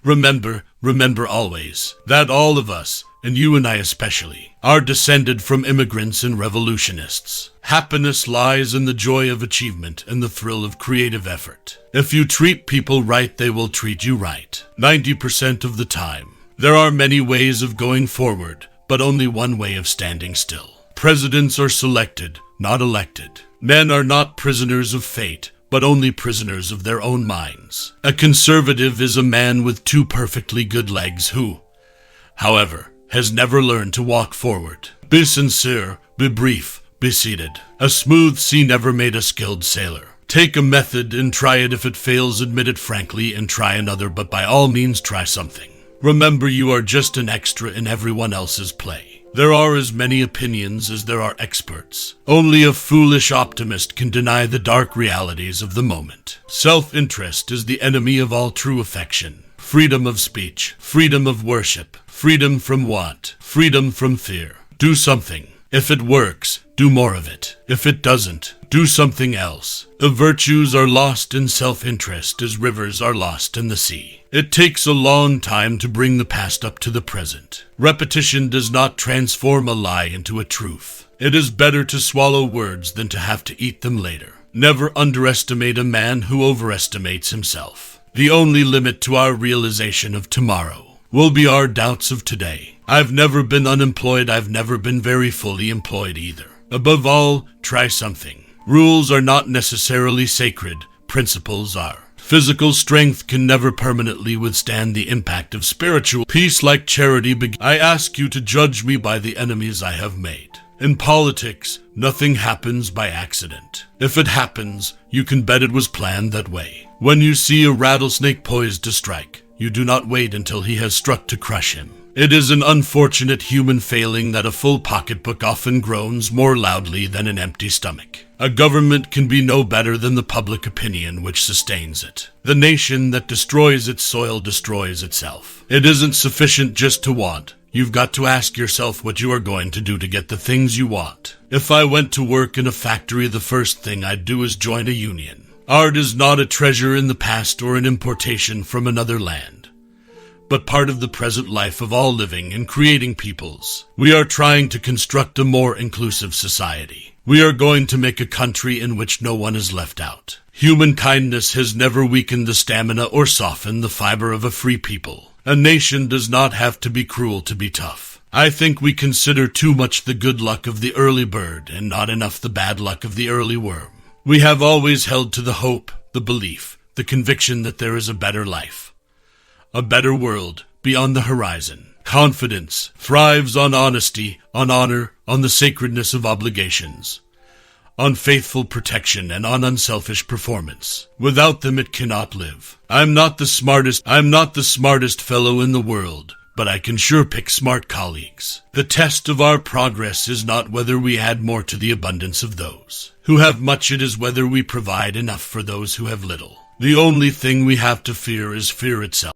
Remember always, that all of us, and you and I especially, are descended from immigrants and revolutionists. Happiness lies in the joy of achievement and the thrill of creative effort. If you treat people right, they will treat you right. 90% of the time. There are many ways of going forward, but only one way of standing still. Presidents are selected, not elected. Men are not prisoners of fate, but only prisoners of their own minds. A conservative is a man with two perfectly good legs who, however, has never learned to walk forward. Be sincere, be brief, be seated. A smooth sea never made a skilled sailor. Take a method and try it. If it fails, admit it frankly and try another, but by all means try something. Remember, you are just an extra in everyone else's play. There are as many opinions as there are experts. Only a foolish optimist can deny the dark realities of the moment. Self-interest is the enemy of all true affection. Freedom of speech, freedom of worship, freedom from want, freedom from fear. Do something. If it works, do more of it. If it doesn't, do something else. The virtues are lost in self-interest as rivers are lost in the sea. It takes a long time to bring the past up to the present. Repetition does not transform a lie into a truth. It is better to swallow words than to have to eat them later. Never underestimate a man who overestimates himself. The only limit to our realization of tomorrow will be our doubts of today. I've never been unemployed. I've never been very fully employed either. Above all, try something. Rules are not necessarily sacred. Principles are. Physical strength can never permanently withstand the impact of spiritual peace like charity. I ask you to judge me by the enemies I have made. In politics, nothing happens by accident. If it happens, you can bet it was planned that way. When you see a rattlesnake poised to strike, you do not wait until he has struck to crush him. It is an unfortunate human failing that a full pocketbook often groans more loudly than an empty stomach. A government can be no better than the public opinion which sustains it. The nation that destroys its soil destroys itself. It isn't sufficient just to want. You've got to ask yourself what you are going to do to get the things you want. If I went to work in a factory, the first thing I'd do is join a union. Art is not a treasure in the past or an importation from another land, but part of the present life of all living and creating peoples. We are trying to construct a more inclusive society. We are going to make a country in which no one is left out. Human kindness has never weakened the stamina or softened the fiber of a free people. A nation does not have to be cruel to be tough. I think we consider too much the good luck of the early bird and not enough the bad luck of the early worm. We have always held to the hope, the belief, the conviction that there is a better life, a better world beyond the horizon. Confidence thrives on honesty, on honor, on the sacredness of obligations, on faithful protection, and on unselfish performance. Without them it cannot live. I'm not the smartest fellow in the world, but I can sure pick smart colleagues. The test of our progress is not whether we add more to the abundance of those who have much. It is whether we provide enough for those who have little. The only thing we have to fear is fear itself.